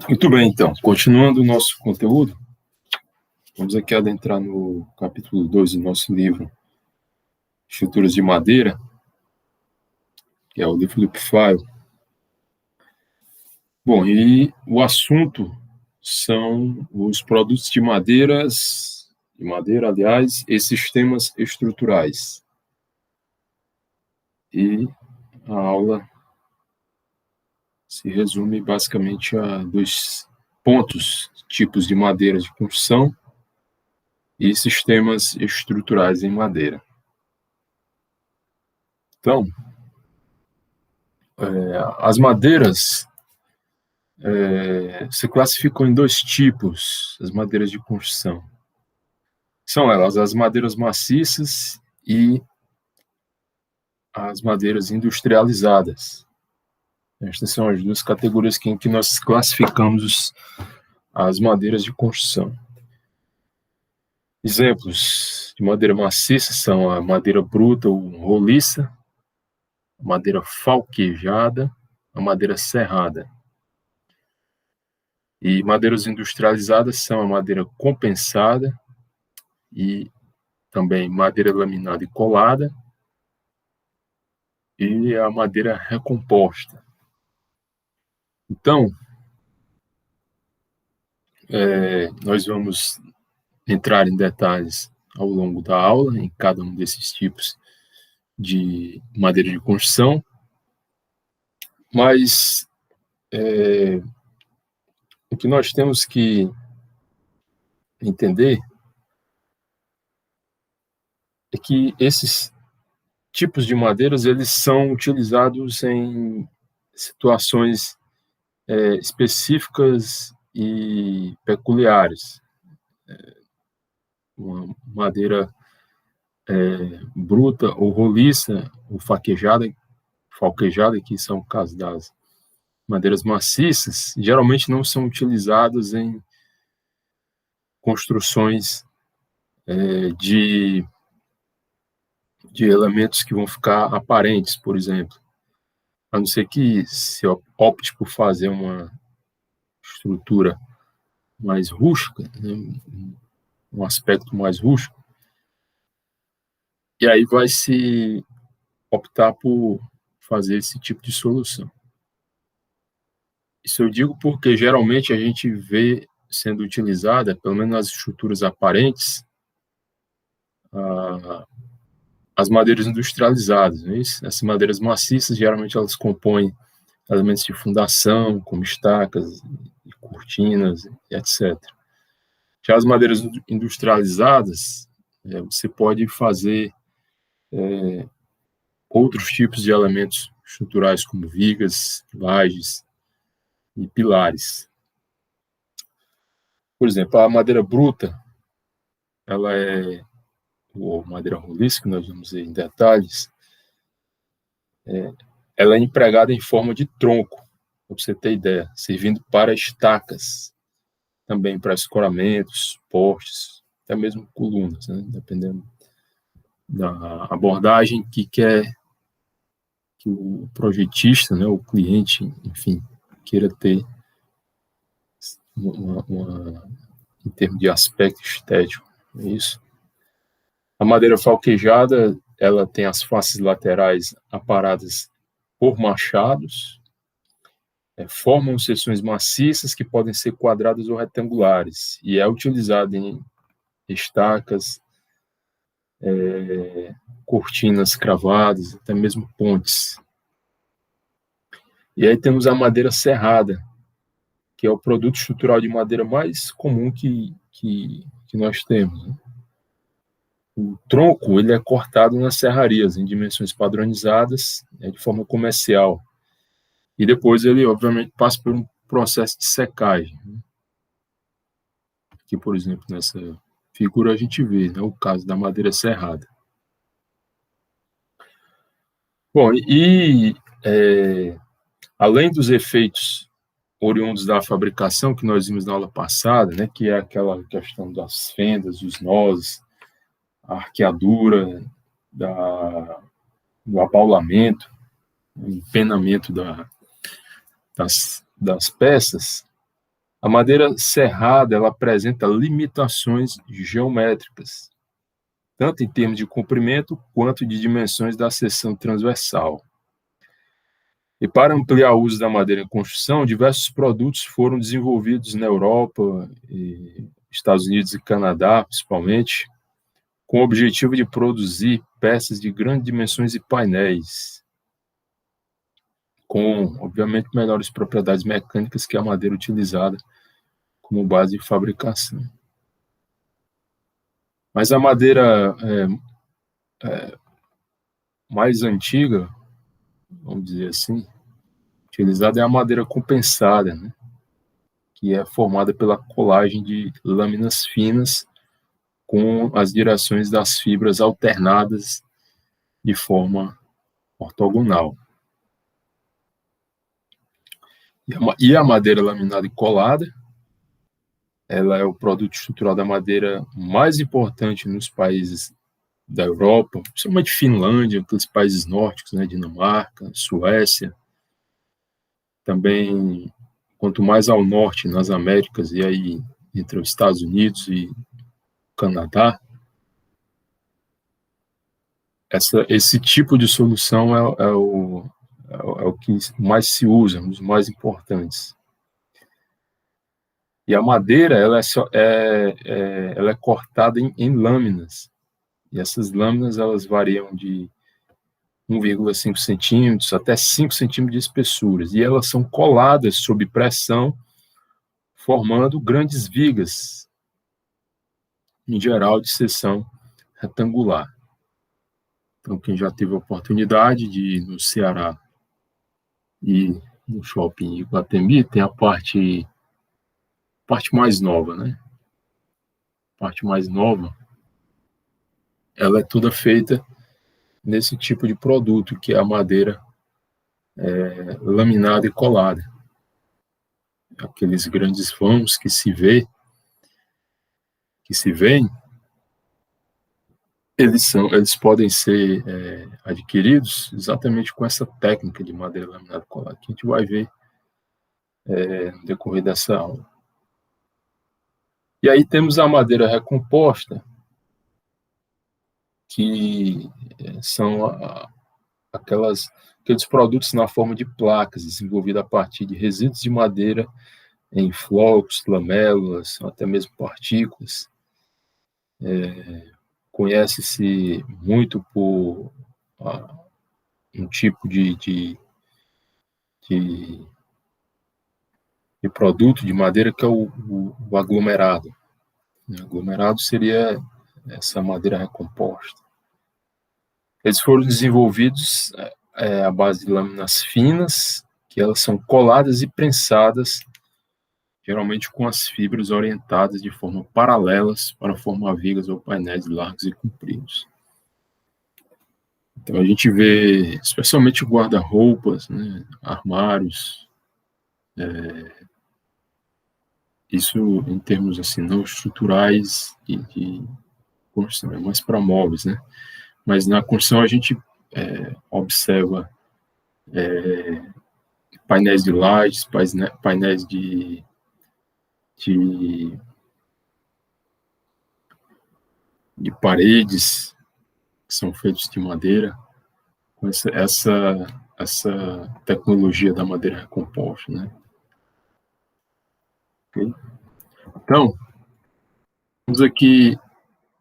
Muito bem, então, continuando o nosso conteúdo, vamos aqui adentrar no capítulo 2 do nosso livro, Estruturas de Madeira, que é o livro do Pfeil. Bom, e o assunto são os produtos de madeira, aliás, e sistemas estruturais. E a aula se resume basicamente a dois pontos: tipos de madeira de construção e sistemas estruturais em madeira. Então, as madeiras se classificam em dois tipos, as madeiras de construção. São elas as madeiras maciças e as madeiras industrializadas. Estas são as duas categorias em que nós classificamos as madeiras de construção. Exemplos de madeira maciça são a madeira bruta ou roliça, a madeira falquejada, a madeira serrada. E madeiras industrializadas são a madeira compensada e também madeira laminada e colada e a madeira recomposta. Então, nós vamos entrar em detalhes ao longo da aula em cada um desses tipos de madeira de construção, mas o que nós temos que entender é que esses tipos de madeiras eles são utilizados em situações específicas e peculiares. Uma madeira bruta ou roliça ou falquejada, que são o caso das madeiras maciças, geralmente não são utilizadas em construções de elementos que vão ficar aparentes, por exemplo. A não ser que se opte por fazer uma estrutura mais rústica, né, um aspecto mais rústico, e aí vai se optar por fazer esse tipo de solução. Isso eu digo porque geralmente a gente vê sendo utilizada, pelo menos nas estruturas aparentes, as madeiras industrializadas. Né? Essas madeiras maciças, geralmente elas compõem elementos de fundação, como estacas, cortinas, etc. Já as madeiras industrializadas, você pode fazer outros tipos de elementos estruturais, como vigas, lajes e pilares. Por exemplo, a madeira bruta, ela ou madeira roliça, que nós vamos ver em detalhes, ela é empregada em forma de tronco, para você ter ideia, servindo para estacas, também para escoramentos, postes, até mesmo colunas, né, dependendo da abordagem que o projetista, né, o cliente, enfim, queira ter em termos de aspecto estético. É isso. A madeira falquejada, ela tem as faces laterais aparadas por machados, formam seções maciças que podem ser quadradas ou retangulares, e é utilizada em estacas, cortinas cravadas, até mesmo pontes. E aí temos a madeira serrada, que é o produto estrutural de madeira mais comum que nós temos. Né? O tronco ele é cortado nas serrarias, em dimensões padronizadas, de forma comercial. E depois ele, obviamente, passa por um processo de secagem. Né? Aqui, por exemplo, nessa figura a gente vê, né, o caso da madeira serrada. Bom, além dos efeitos oriundos da fabricação, que nós vimos na aula passada, né, que é aquela questão das fendas, dos nós, a arqueadura, do abaulamento, o empenamento das peças, A madeira serrada, ela apresenta limitações geométricas, tanto em termos de comprimento quanto de dimensões da seção transversal. E para ampliar o uso da madeira em construção, diversos produtos foram desenvolvidos na Europa, Estados Unidos e Canadá, principalmente, com o objetivo de produzir peças de grandes dimensões e painéis, com, obviamente, melhores propriedades mecânicas que a madeira utilizada como base de fabricação. Mas a madeira mais antiga, vamos dizer assim, utilizada é a madeira compensada, né? Que é formada pela colagem de lâminas finas com as direções das fibras alternadas de forma ortogonal. E a madeira laminada e colada, ela é o produto estrutural da madeira mais importante nos países da Europa, principalmente Finlândia, aqueles países nórdicos, né, Dinamarca, Suécia. Também, quanto mais ao norte, nas Américas, e aí entre os Estados Unidos e Canadá, esse tipo de solução é o que mais se usa, um dos mais importantes. E a madeira, ela é cortada em lâminas. E essas lâminas, elas variam de 1,5 centímetros até 5 centímetros de espessura. E elas são coladas sob pressão, formando grandes vigas, em geral de seção retangular. Então, quem já teve a oportunidade de ir no Ceará e no shopping Iguatemi, tem a parte mais nova, né? A parte mais nova, ela é toda feita nesse tipo de produto, que é a madeira laminada e colada. Aqueles grandes vãos que se veem, eles podem ser adquiridos exatamente com essa técnica de madeira laminada e colada, que a gente vai ver no decorrer dessa aula. E aí temos a madeira recomposta, que são aqueles produtos na forma de placas, desenvolvidos a partir de resíduos de madeira em flocos, lamélulas, até mesmo partículas. Conhece-se muito por um tipo de produto de madeira que é o aglomerado. O aglomerado seria essa madeira recomposta. Eles foram desenvolvidos à base de lâminas finas, que elas são coladas e prensadas, geralmente com as fibras orientadas de forma paralelas para formar vigas ou painéis largos e compridos. Então a gente vê, especialmente guarda-roupas, né, armários, isso em termos assim não estruturais e de construção, é mais para móveis, né? Mas na construção a gente observa painéis de lajes, painéis de paredes que são feitos de madeira, com essa tecnologia da madeira recomposta, né? Okay? Então, vamos aqui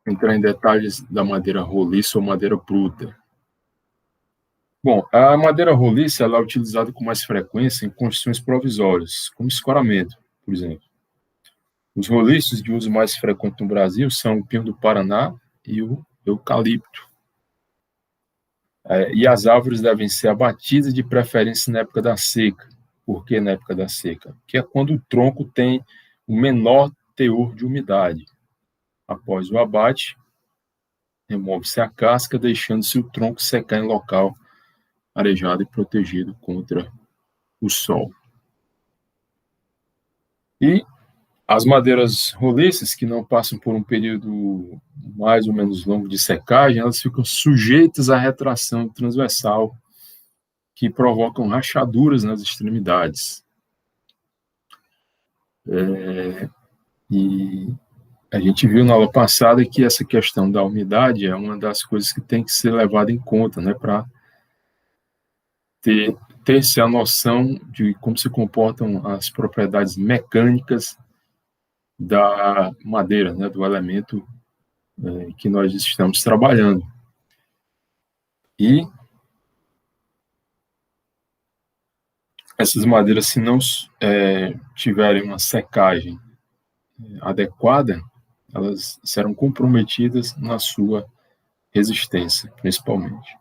entrar em detalhes da madeira roliça ou madeira bruta. Bom, a madeira roliça ela é utilizada com mais frequência em construções provisórias, como escoramento, por exemplo. Os roliços de uso mais frequente no Brasil são o pinho do Paraná e o eucalipto. E as árvores devem ser abatidas de preferência na época da seca. Por que na época da seca? Porque é quando o tronco tem o menor teor de umidade. Após o abate, remove-se a casca, deixando-se o tronco secar em local arejado e protegido contra o sol. E as madeiras roliças, que não passam por um período mais ou menos longo de secagem, elas ficam sujeitas à retração transversal, que provocam rachaduras nas extremidades. E a gente viu na aula passada que essa questão da umidade é uma das coisas que tem que ser levada em conta, né, para ter-se a noção de como se comportam as propriedades mecânicas da madeira, né, do elemento que nós estamos trabalhando. E essas madeiras, se não tiverem uma secagem adequada, elas serão comprometidas na sua resistência, principalmente.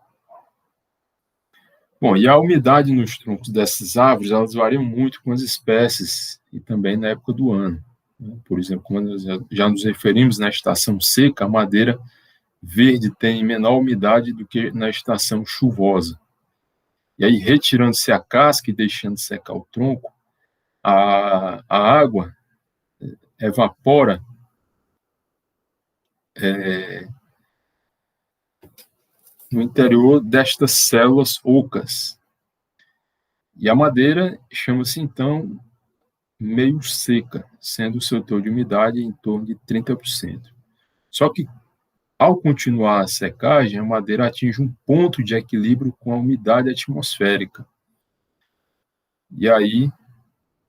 Bom, e a umidade nos troncos dessas árvores, elas variam muito com as espécies e também na época do ano. Por exemplo, quando nós já nos referimos na estação seca, a madeira verde tem menor umidade do que na estação chuvosa. E aí, retirando-se a casca e deixando secar o tronco, a água evapora no interior destas células ocas. E a madeira chama-se, então, meio seca, sendo o seu teor de umidade em torno de 30%. Só que, ao continuar a secagem, a madeira atinge um ponto de equilíbrio com a umidade atmosférica. E aí,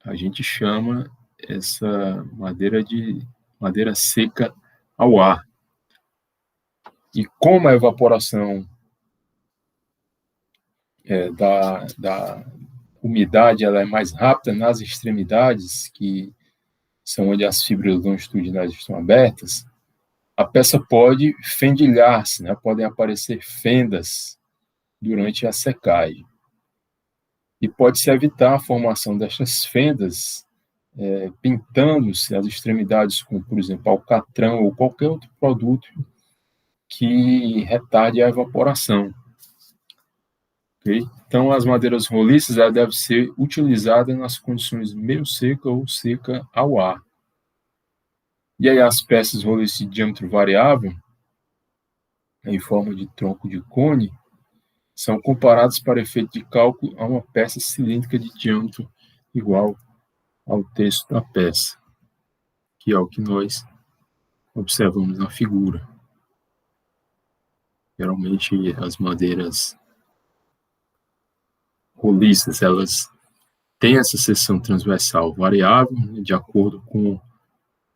a gente chama essa madeira de madeira seca ao ar. E como a evaporação da umidade ela é mais rápida nas extremidades, que são onde as fibras longitudinais estão abertas, a peça pode fendilhar-se, né? Podem aparecer fendas durante a secagem. E pode-se evitar a formação destas fendas pintando-se as extremidades com, por exemplo, alcatrão ou qualquer outro produto que retarde a evaporação. Okay? Então, as madeiras roliças devem ser utilizadas nas condições meio seca ou seca ao ar. E aí as peças roliças de diâmetro variável, em forma de tronco de cone, são comparadas para efeito de cálculo a uma peça cilíndrica de diâmetro igual ao terço da peça, que é o que nós observamos na figura. Geralmente as madeiras roliças, elas têm essa seção transversal variável, né, de acordo com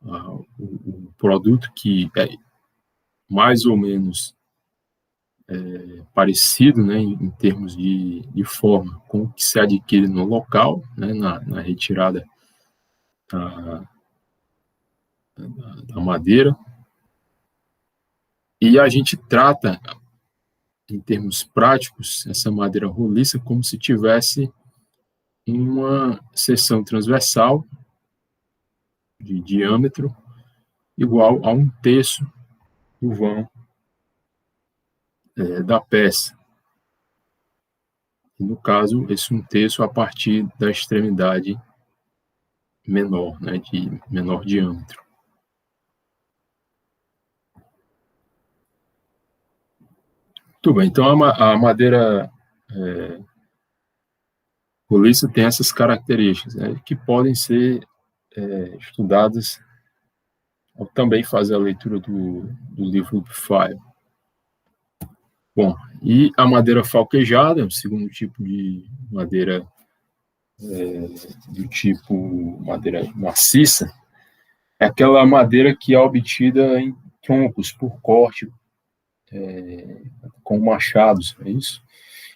o produto que é mais ou menos parecido, né, em termos de forma com o que se adquire no local, né, na retirada da madeira. E a gente trata, em termos práticos, essa madeira roliça como se tivesse uma seção transversal de diâmetro igual a um terço do vão da peça. E, no caso, esse um terço a partir da extremidade menor, né, de menor diâmetro. Muito bem, então a madeira roliça tem essas características, né, que podem ser estudadas ao também fazer a leitura do livro do File. Bom, e a madeira falquejada, o segundo tipo de madeira do tipo madeira maciça, é aquela madeira que é obtida em troncos por corte com machados, é isso?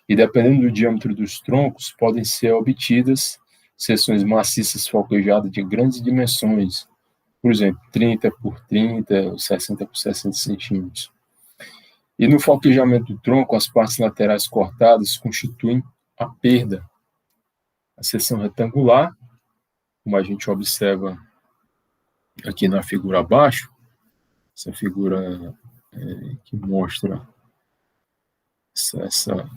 E dependendo do diâmetro dos troncos, podem ser obtidas seções maciças falquejadas de grandes dimensões, por exemplo, 30 por 30, 60 por 60 centímetros. E no falquejamento do tronco, as partes laterais cortadas constituem a perda. A seção retangular, como a gente observa aqui na figura abaixo, essa figura que mostra essa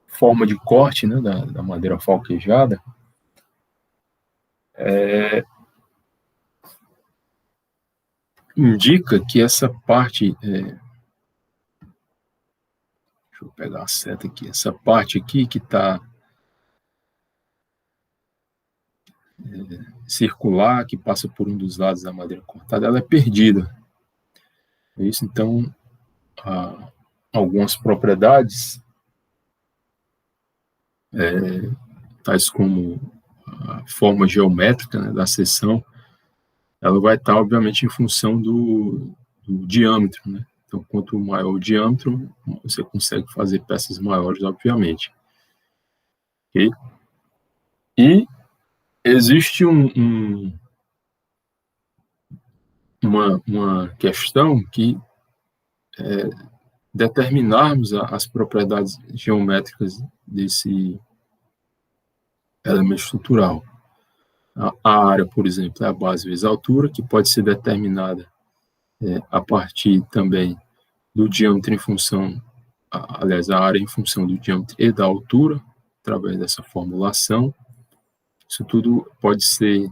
forma de corte, né, da madeira falquejada, indica que essa parte, deixa eu pegar a seta aqui, essa parte aqui que está circular que passa por um dos lados da madeira cortada, ela é perdida. Isso, então, algumas propriedades, tais como a forma geométrica, né, da seção, ela vai estar, obviamente, em função do diâmetro, né? Então, quanto maior o diâmetro, você consegue fazer peças maiores, obviamente. Okay? E existe uma questão que determinarmos as propriedades geométricas desse elemento estrutural. A área, por exemplo, é a base vezes a altura, que pode ser determinada a partir também do diâmetro em função, aliás, a área em função do diâmetro e da altura, através dessa formulação. Isso tudo pode ser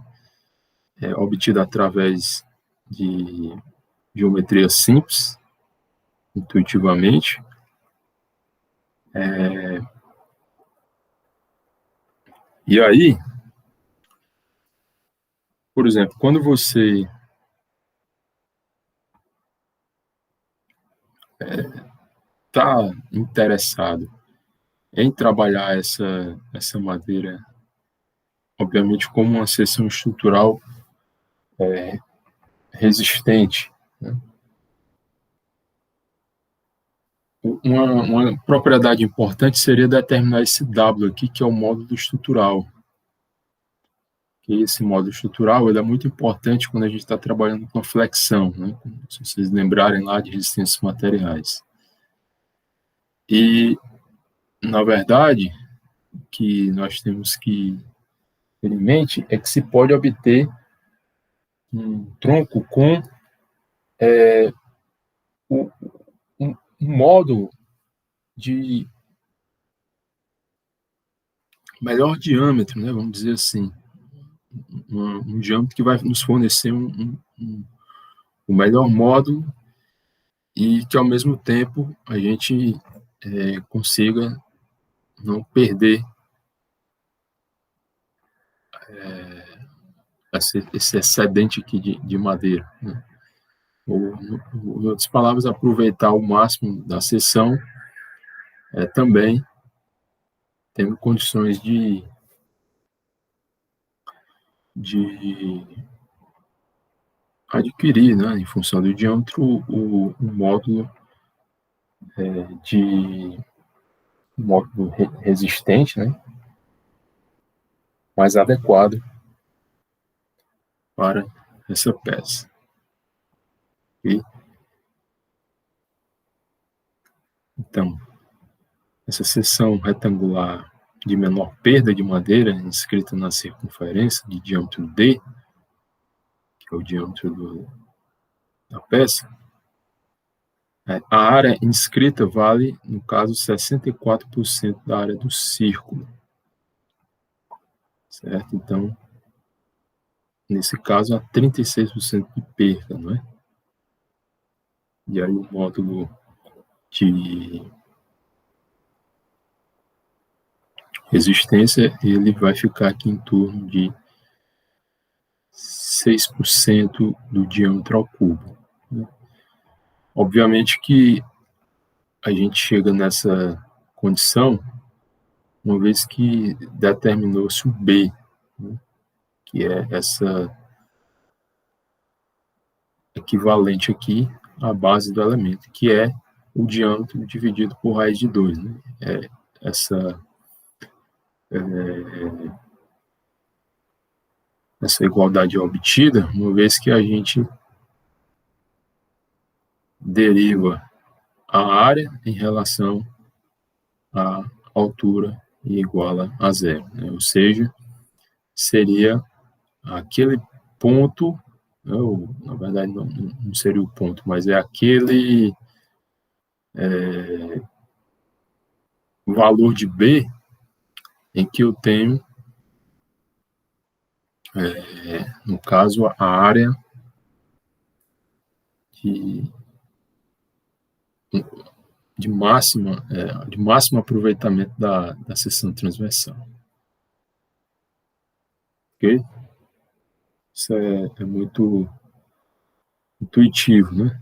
obtido através de geometria simples, intuitivamente. E aí, por exemplo, quando você está interessado em trabalhar essa madeira, obviamente, como uma seção estrutural resistente, né? Uma propriedade importante seria determinar esse W aqui, que é o módulo estrutural. E esse módulo estrutural ele é muito importante quando a gente está trabalhando com a flexão, né? Se vocês lembrarem lá de resistências materiais. E, na verdade, o que nós temos que ter em mente é que se pode obter um tronco com um módulo de melhor diâmetro, né? Vamos dizer assim. Um diâmetro que vai nos fornecer o melhor módulo e que, ao mesmo tempo, a gente consiga não perder esse excedente aqui de madeira, né? Ou, em outras palavras, aproveitar o máximo da seção, também tendo condições de adquirir, né, em função do diâmetro, o módulo de módulo resistente, né, mais adequado para essa peça. E, então, essa seção retangular de menor perda de madeira, inscrita na circunferência de diâmetro D, que é o diâmetro da peça, a área inscrita vale, no caso, 64% da área do círculo. Certo? Então, nesse caso, há 36% de perda, não é? E aí o módulo de resistência, ele vai ficar aqui em torno de 6% do diâmetro ao cubo. Obviamente que a gente chega nessa condição uma vez que determinou-se o B, né, que é essa equivalente aqui à base do elemento, que é o diâmetro dividido por raiz de 2. Né? Essa igualdade é obtida uma vez que a gente deriva a área em relação à altura e iguala a zero, né? Ou seja, seria aquele ponto, né, ou, na verdade não seria o ponto, mas é aquele valor de B em que eu tenho, no caso, a área de máximo aproveitamento da seção transversal. Ok? Isso é muito intuitivo, né?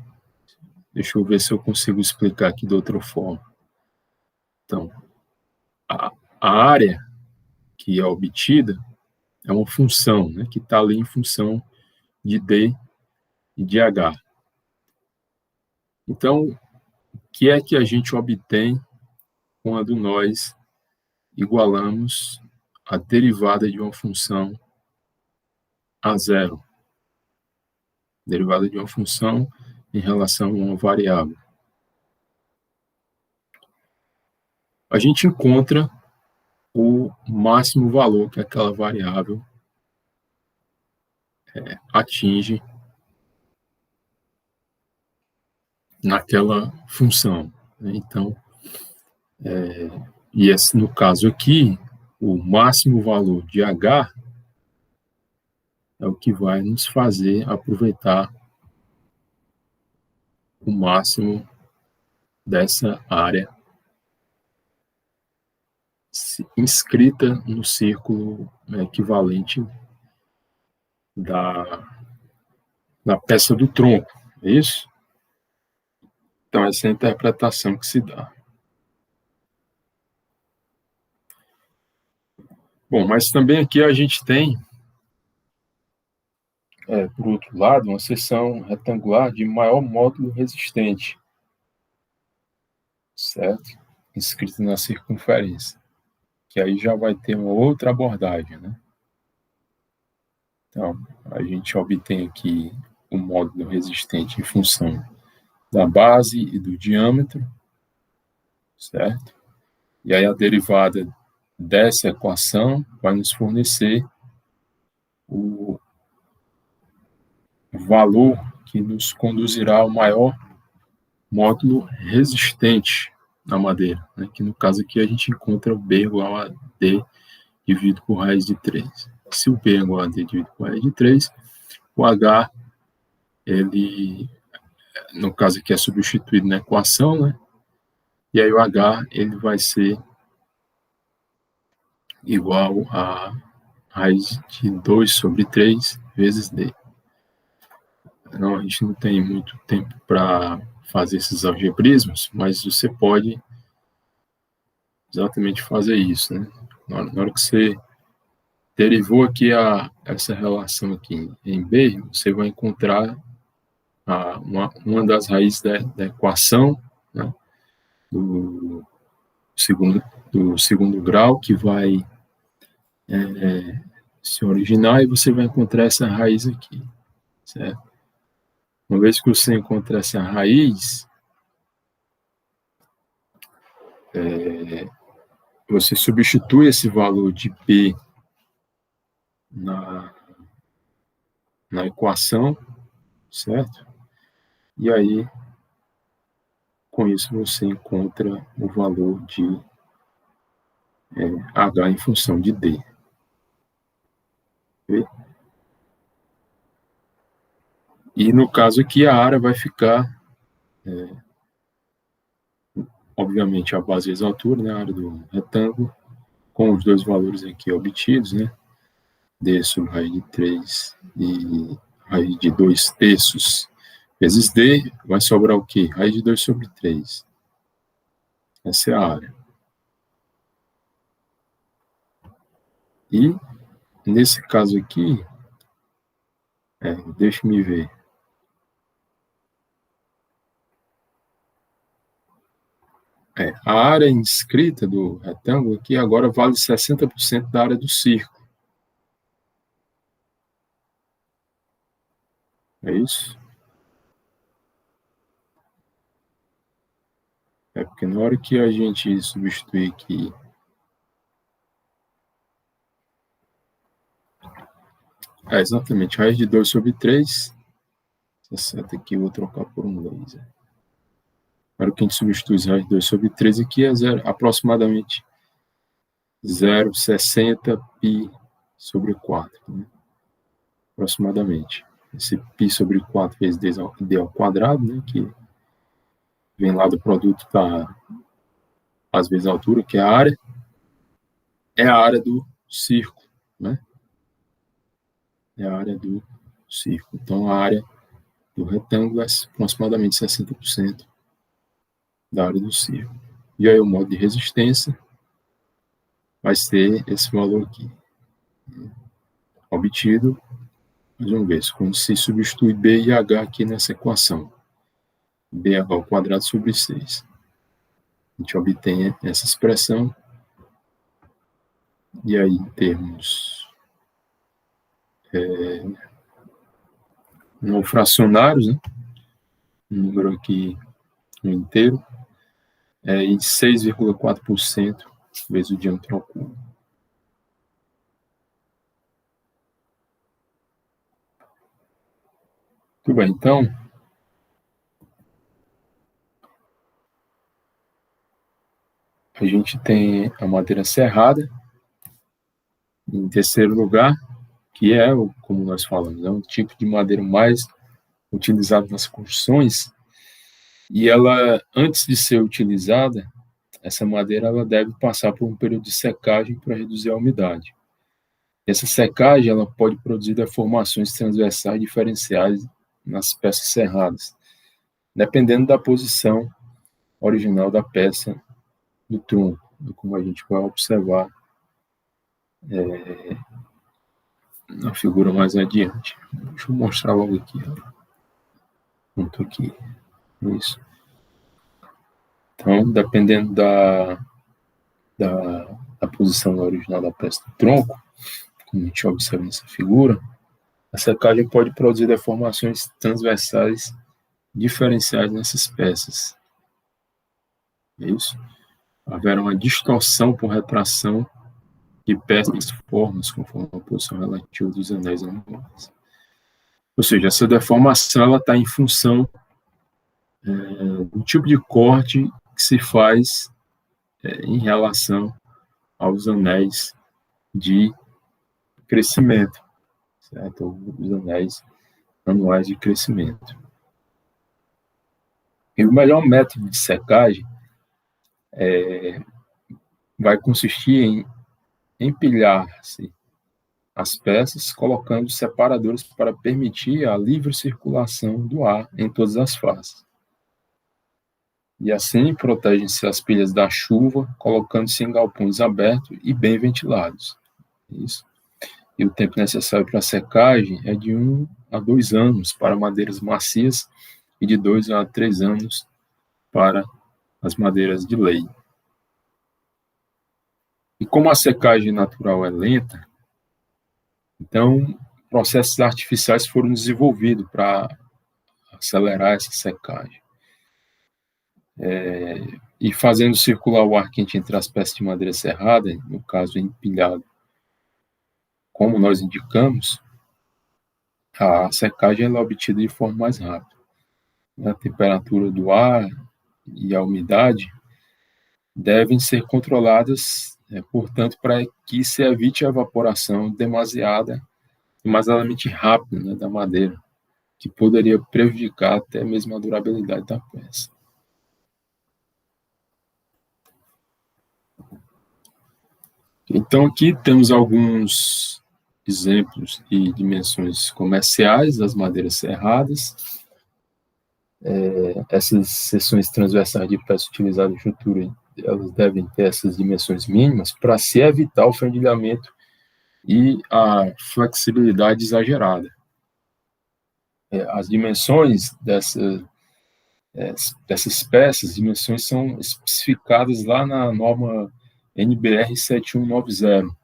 Deixa eu ver se eu consigo explicar aqui de outra forma. Então, a área que é obtida é uma função, né, que está ali em função de D e de H. Então, o que é que a gente obtém quando nós igualamos a derivada de uma função a zero? Derivada de uma função em relação a uma variável. A gente encontra o máximo valor que aquela variável atinge naquela função. Então, e esse, no caso aqui, o máximo valor de H é o que vai nos fazer aproveitar o máximo dessa área inscrita no círculo equivalente da peça do tronco, é isso? Então, essa é a interpretação que se dá. Bom, mas também aqui a gente tem, por outro lado, uma seção retangular de maior módulo resistente, certo? Inscrito na circunferência, que aí já vai ter uma outra abordagem, né? Então, a gente obtém aqui o módulo resistente em função da base e do diâmetro, certo? E aí a derivada dessa equação vai nos fornecer o valor que nos conduzirá ao maior módulo resistente na madeira, né? Que no caso aqui a gente encontra o B igual a D dividido por raiz de 3. Se o B é igual a D dividido por raiz de 3, o H, ele, no caso aqui é substituído na equação, né? E aí o H, ele vai ser igual a raiz de 2 sobre 3 vezes D. Não, a gente não tem muito tempo para fazer esses algebrismos, mas você pode exatamente fazer isso, né? Na hora que você derivou aqui essa relação aqui em B, você vai encontrar uma das raízes da equação, né, do, segundo grau, que vai se originar, e você vai encontrar essa raiz aqui, certo? Uma vez que você encontra essa raiz, você substitui esse valor de P na equação, certo? E aí, com isso, você encontra o valor de H em função de D. Okay? E no caso aqui, a área vai ficar, obviamente, a base vezes a altura, né, a área do retângulo, com os dois valores aqui obtidos, né, D sobre raiz de 3 e raiz de 2 terços vezes D, vai sobrar o quê? Raiz de 2 sobre 3. Essa é a área. E, nesse caso aqui, deixa-me ver. A área inscrita do retângulo aqui agora vale 60% da área do círculo. É isso? Porque na hora que a gente substituir aqui exatamente, raiz de 2 sobre 3, 60 aqui eu vou trocar por um laser. Agora que a gente substitui raiz de 2 sobre 3 aqui é aproximadamente 0,60 π sobre 4, né? Aproximadamente. Esse π sobre 4 vezes d ao quadrado, né, que vem lá do produto da, às vezes, a altura, que é a área, é a área do círculo, né? é a área do círculo. Então, a área do retângulo é aproximadamente 60% da área do círculo. E aí o modo de resistência vai ser esse valor aqui, obtido, mais uma vez, quando se substitui B e H aqui nessa equação. BH ao quadrado sobre 6. A gente obtém essa expressão, e aí temos no fracionários, né? Um número aqui um inteiro, e 6,4% vezes o diâmetro ao cubo. Muito bem, então, a gente tem a madeira serrada, em terceiro lugar, que é, como nós falamos, é um tipo de madeira mais utilizado nas construções, e ela, antes de ser utilizada, essa madeira ela deve passar por um período de secagem para reduzir a umidade. Essa secagem ela pode produzir deformações transversais diferenciais nas peças serradas, dependendo da posição original da peça do tronco, como a gente vai observar na figura mais adiante. Deixa eu mostrar logo aqui. Pronto aqui. Isso. Então, dependendo da posição original da peça do tronco, como a gente observa nessa figura, a secagem pode produzir deformações transversais diferenciais nessas peças. É isso. Haverá uma distorção por retração de peças formas conforme a posição relativa dos anéis angulares. Ou seja, essa deformação está em função do tipo de corte que se faz em relação aos anéis de crescimento, certo? Os anéis anuais de crescimento. E o melhor método de secagem vai consistir em empilhar-se as peças, colocando separadores para permitir a livre circulação do ar em todas as faces. E assim protegem-se as pilhas da chuva, colocando-se em galpões abertos e bem ventilados. Isso. E o tempo necessário para a secagem é de 1 a 2 anos para madeiras macias e de 2 a 3 anos para as madeiras de lei. E como a secagem natural é lenta, então processos artificiais foram desenvolvidos para acelerar essa secagem. E fazendo circular o ar quente entre as peças de madeira serrada, no caso empilhado, como nós indicamos, a secagem é obtida de forma mais rápida. A temperatura do ar e a umidade devem ser controladas, portanto, para que se evite a evaporação demasiadamente rápida, né, da madeira, que poderia prejudicar até mesmo a durabilidade da peça. Então, aqui temos alguns exemplos e dimensões comerciais das madeiras serradas. Essas seções transversais de peça utilizada em estrutura, elas devem ter essas dimensões mínimas para se evitar o fendilhamento e a flexibilidade exagerada. As dimensões dessas peças, dimensões são especificadas lá na norma NBR 7190.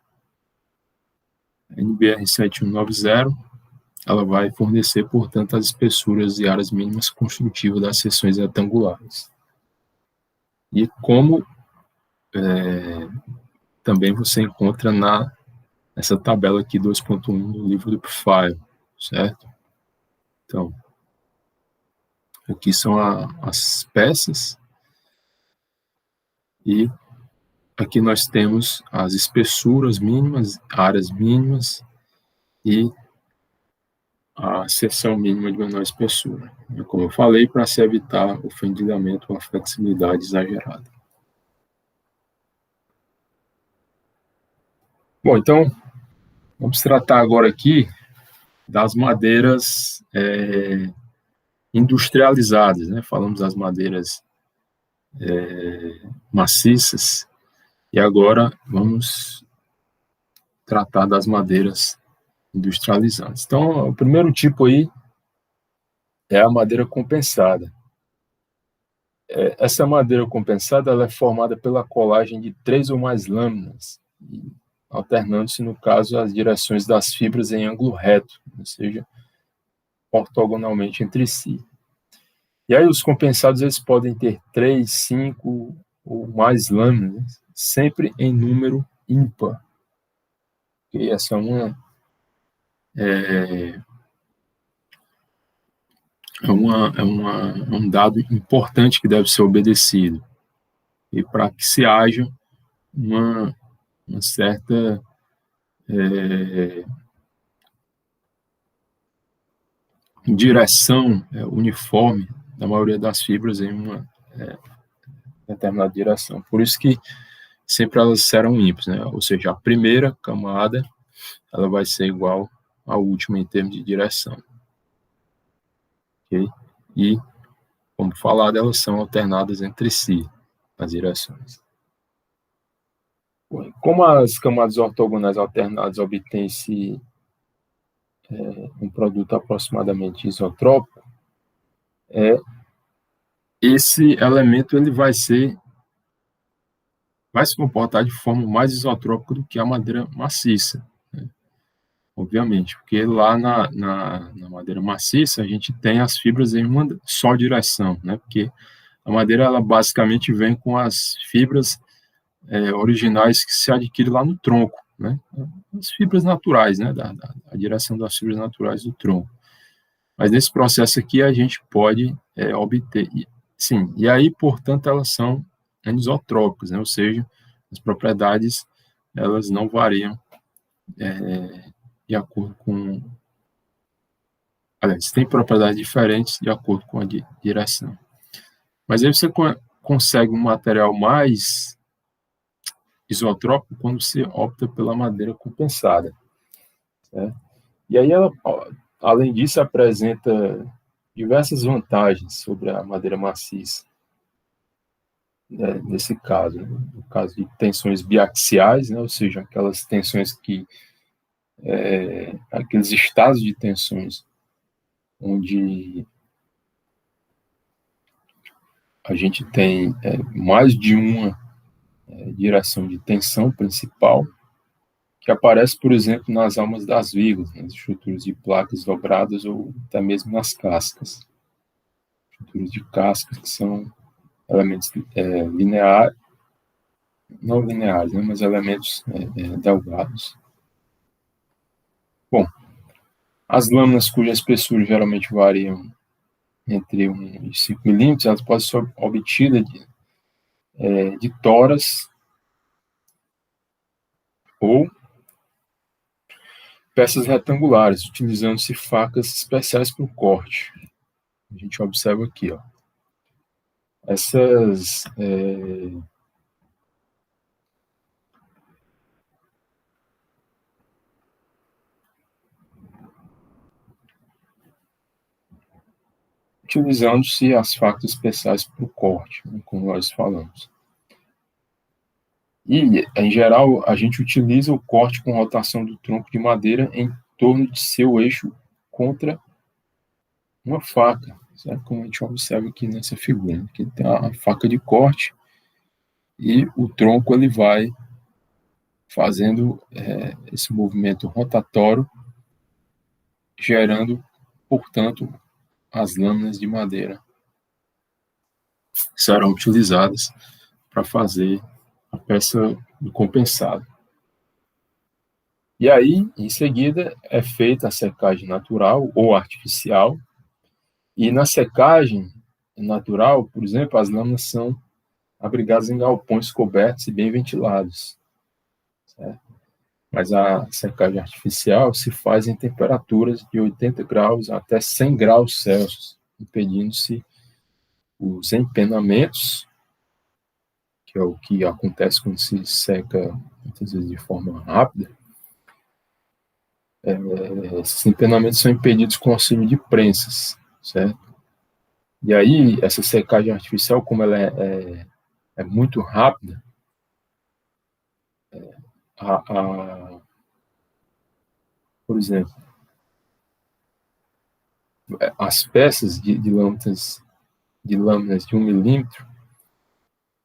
A NBR 7190, ela vai fornecer, portanto, as espessuras e áreas mínimas construtivas das seções retangulares. E como também você encontra nessa tabela aqui 2.1 do livro do Profile, certo? Então, aqui são as peças e aqui nós temos as espessuras mínimas, áreas mínimas e a seção mínima de menor espessura. Como eu falei, para se evitar o fendilhamento ou a flexibilidade exagerada. Bom, então, vamos tratar agora aqui das madeiras industrializadas, né? Falamos das madeiras maciças, e agora vamos tratar das madeiras industrializadas. Então, o primeiro tipo aí é a madeira compensada. Essa madeira compensada ela é formada pela colagem de 3 ou mais lâminas, alternando-se, no caso, as direções das fibras em ângulo reto, ou seja, ortogonalmente entre si. E aí os compensados eles podem ter 3, 5 ou mais lâminas, sempre em número ímpar. E essa é um dado importante que deve ser obedecido. E para que se haja uma certa direção uniforme da maioria das fibras em uma determinada direção. Por isso que sempre elas serão ímpares, né? Ou seja, a primeira camada ela vai ser igual à última em termos de direção. Okay? E, como falado, elas são alternadas entre si, as direções. Como as camadas ortogonais alternadas obtêm-se um produto aproximadamente isotrópico, esse elemento ele vai se comportar de forma mais isotrópica do que a madeira maciça, né? Obviamente, porque lá na madeira maciça a gente tem as fibras em uma só direção, né? Porque a madeira ela basicamente vem com as fibras originais que se adquire lá no tronco, né? As fibras naturais, né? A direção das fibras naturais do tronco. Mas nesse processo aqui a gente pode obter, sim, e aí, portanto, elas são anisotrópicas, né? Ou seja, as propriedades elas não variam de acordo com... Aliás, tem propriedades diferentes de acordo com a direção. Mas aí você consegue um material mais isotrópico quando você opta pela madeira compensada, certo? E aí ela, além disso, apresenta diversas vantagens sobre a madeira maciça, né, nesse caso, né? No caso de tensões biaxiais, né, ou seja, aquelas tensões que aqueles estados de tensões onde a gente tem mais de uma direção de tensão principal, que aparece, por exemplo, nas almas das vigas, nas estruturas de placas dobradas ou até mesmo nas cascas. Estruturas de cascas que são elementos lineares, não lineares, né, mas elementos delgados. Bom, as lâminas cuja espessura geralmente variam entre 1 e 5 milímetros, elas podem ser obtidas de toras ou peças retangulares, utilizando-se facas especiais para o corte. A gente observa aqui, ó. Essas utilizando-se as facas especiais para o corte, né, como nós falamos. E, em geral, a gente utiliza o corte com rotação do tronco de madeira em torno de seu eixo contra uma faca, certo? Como a gente observa aqui nessa figura. Aqui tem a faca de corte e o tronco ele vai fazendo esse movimento rotatório, gerando, portanto, as lâminas de madeira que serão utilizadas para fazer a peça do compensado. E aí, em seguida, é feita a secagem natural ou artificial. E na secagem natural, por exemplo, as lâminas são abrigadas em galpões cobertos e bem ventilados, certo? Mas a secagem artificial se faz em temperaturas de 80 graus até 100 graus Celsius, impedindo-se os empenamentos, que é o que acontece quando se seca muitas vezes de forma rápida, esses empenamentos são impedidos com o auxílio de prensas, certo? E aí, essa secagem artificial, como ela é muito rápida, por exemplo, as peças de lâminas de 1 milímetro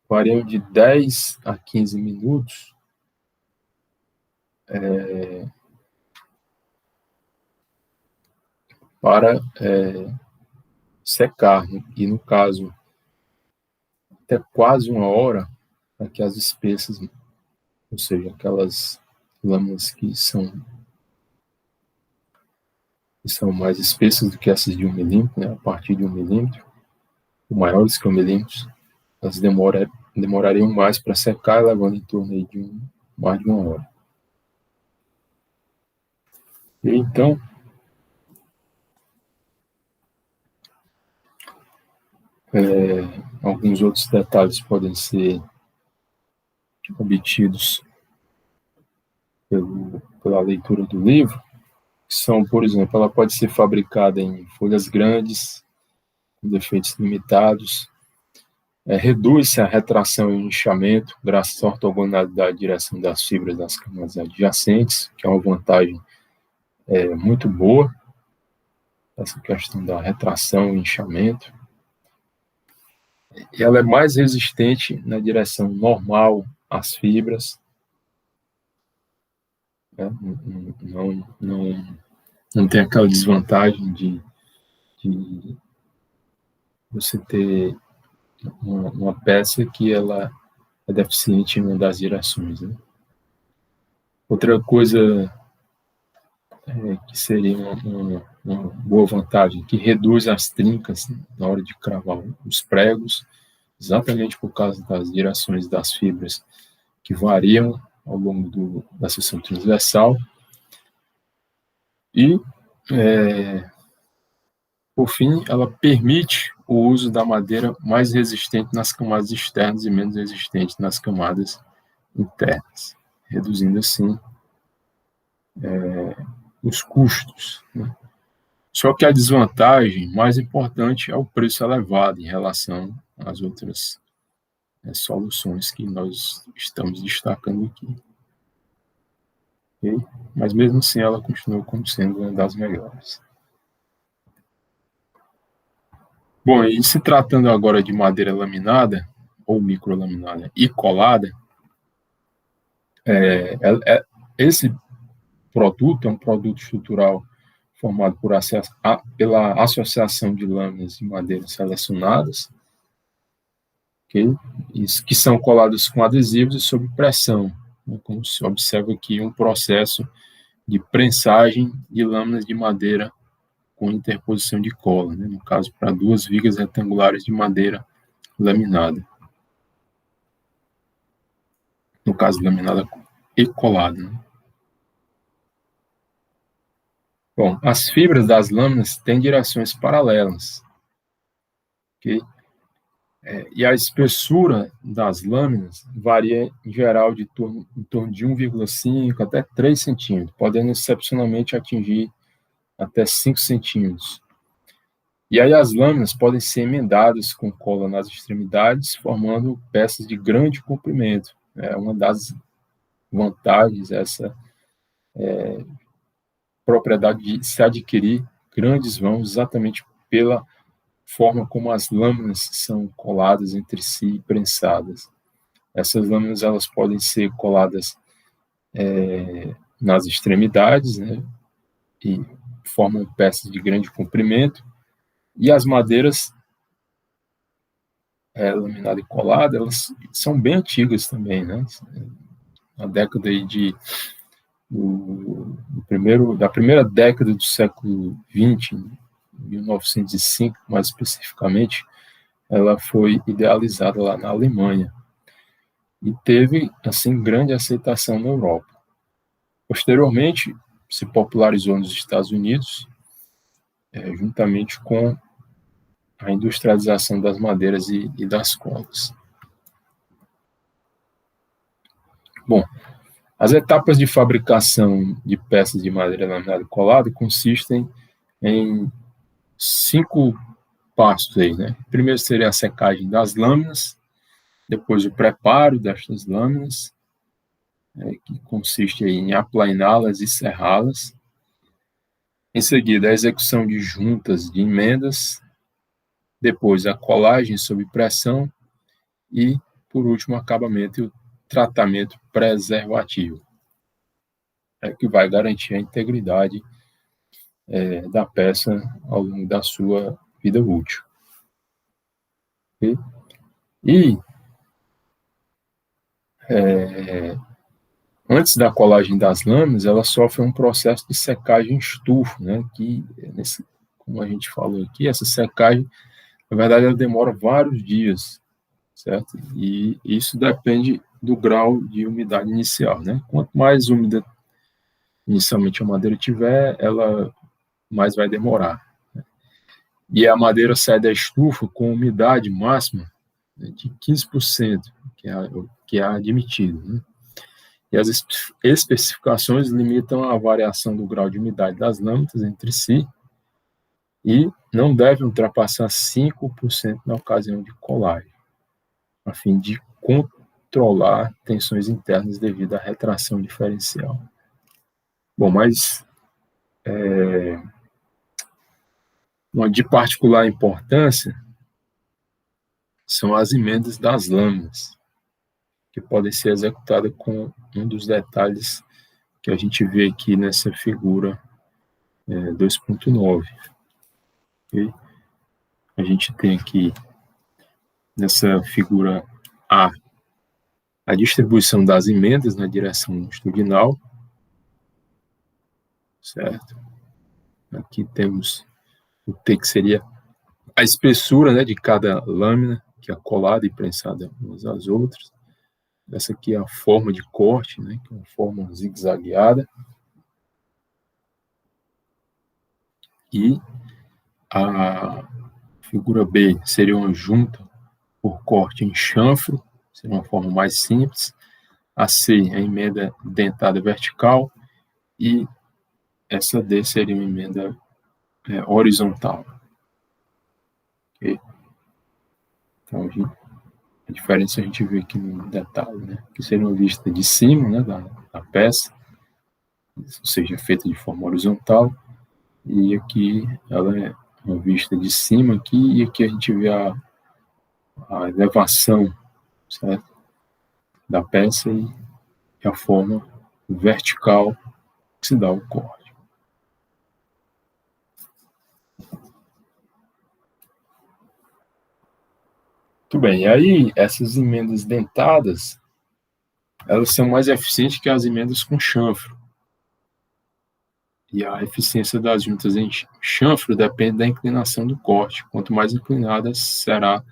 variam de 10 a 15 minutos para secar, e no caso, até quase 1 hora para que as espessas, ou seja, aquelas lâminas que são mais espessas do que essas de 1 milímetro, né, a partir de 1 milímetro, ou maiores que 1 milímetro, elas demorariam mais para secar, levando em torno aí de mais de 1 hora. E então, alguns outros detalhes podem ser obtidos pela leitura do livro, que são, por exemplo, ela pode ser fabricada em folhas grandes, com defeitos limitados, reduz-se a retração e o inchamento, graças à ortogonalidade de direção das fibras das camadas adjacentes, que é uma vantagem muito boa, essa questão da retração e inchamento. E ela é mais resistente na direção normal às fibras, né? Não tem aquela desvantagem de você ter uma peça que ela é deficiente em uma das direções, né? Outra coisa que seria uma boa vantagem, que reduz as trincas na hora de cravar os pregos, exatamente por causa das direções das fibras que variam ao longo da seção transversal. E, por fim, ela permite o uso da madeira mais resistente nas camadas externas e menos resistente nas camadas internas, reduzindo assim os custos, né? Só que a desvantagem mais importante é o preço elevado em relação às outras soluções que nós estamos destacando aqui. Okay? Mas mesmo assim ela continua como sendo uma das melhores. Bom, e se tratando agora de madeira laminada, ou microlaminada e colada, esse produto é um produto estrutural formado pela associação de lâminas de madeira selecionadas, okay? Que são coladas com adesivos e sob pressão, né? Como se observa aqui um processo de prensagem de lâminas de madeira com interposição de cola, né? No caso, para 2 vigas retangulares de madeira laminada. No caso, laminada e colada, né? Bom, as fibras das lâminas têm direções paralelas, ok? E a espessura das lâminas varia, em geral, em torno de 1,5 até 3 centímetros, podendo excepcionalmente atingir até 5 centímetros. E aí as lâminas podem ser emendadas com cola nas extremidades, formando peças de grande comprimento. É uma das vantagens, essa propriedade de se adquirir grandes vãos exatamente pela forma como as lâminas são coladas entre si e prensadas. Essas lâminas elas podem ser coladas nas extremidades, né, e formam peças de grande comprimento, e as madeiras laminada e colada, elas são bem antigas também, né? Na década aí da primeira década do século XX, 1905, mais especificamente, ela foi idealizada lá na Alemanha e teve, assim, grande aceitação na Europa. Posteriormente, se popularizou nos Estados Unidos, juntamente com a industrialização das madeiras e das colas. Bom, As etapas de fabricação de peças de madeira laminada e colada consistem em 5 passos aí, né? Primeiro seria a secagem das lâminas, depois o preparo destas lâminas, que consiste em aplainá-las e serrá-las. Em seguida, a execução de juntas de emendas, depois a colagem sob pressão e, por último, o acabamento e o tratamento preservativo, que vai garantir a integridade da peça ao longo da sua vida útil. E antes da colagem das lâminas, ela sofre um processo de secagem em estufa, né? Que, como a gente falou aqui, essa secagem, na verdade, ela demora vários dias, certo? E isso depende do grau de umidade inicial, né? Quanto mais úmida inicialmente a madeira tiver, ela mais vai demorar. E a madeira sai da estufa com umidade máxima, né, de 15%, que é admitido, né? E as especificações limitam a variação do grau de umidade das lâminas entre si e não deve ultrapassar 5% na ocasião de colagem, a fim de controlar tensões internas devido à retração diferencial. Bom, mas uma de particular importância são as emendas das lâminas, que podem ser executadas com um dos detalhes que a gente vê aqui nessa figura 2.9. Okay? A gente tem aqui nessa figura a distribuição das emendas na direção longitudinal, certo? Aqui temos o T, que seria a espessura, né, de cada lâmina, que é colada e prensada umas às outras. Essa aqui é a forma de corte, né, que é uma forma zigue-zagueada. E a figura B seria uma junta por corte em chanfro, seria uma forma mais simples. A C, a emenda dentada vertical, e essa D seria uma emenda horizontal. Okay? Então, a diferença a gente vê aqui no detalhe, né? Que seria uma vista de cima, né, da peça, ou seja, feita de forma horizontal, e aqui ela é uma vista de cima aqui, e aqui a gente vê a elevação, certo, da peça e a forma vertical que se dá o corte. Muito bem, e aí essas emendas dentadas, elas são mais eficientes que as emendas com chanfro. E a eficiência das juntas em chanfro depende da inclinação do corte. Quanto mais inclinada será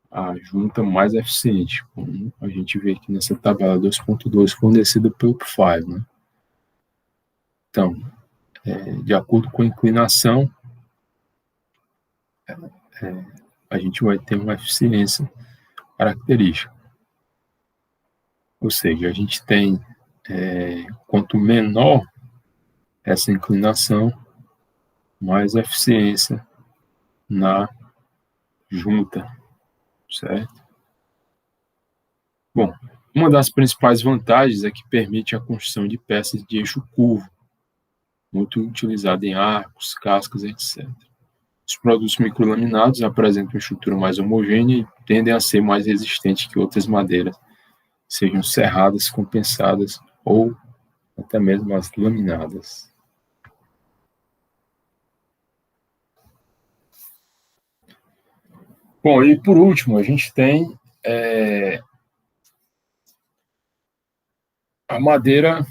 a junta, mais eficiente, como a gente vê aqui nessa tabela 2.2 fornecida pelo P5, né? Então, de acordo com a inclinação, a gente vai ter uma eficiência característica. Ou seja, a gente tem, quanto menor essa inclinação, mais eficiência na junta, certo? Bom, uma das principais vantagens é que permite a construção de peças de eixo curvo, muito utilizada em arcos, cascas, etc. Os produtos microlaminados apresentam uma estrutura mais homogênea e tendem a ser mais resistentes que outras madeiras, sejam serradas, compensadas ou até mesmo as laminadas. Bom, e por último, a gente tem a madeira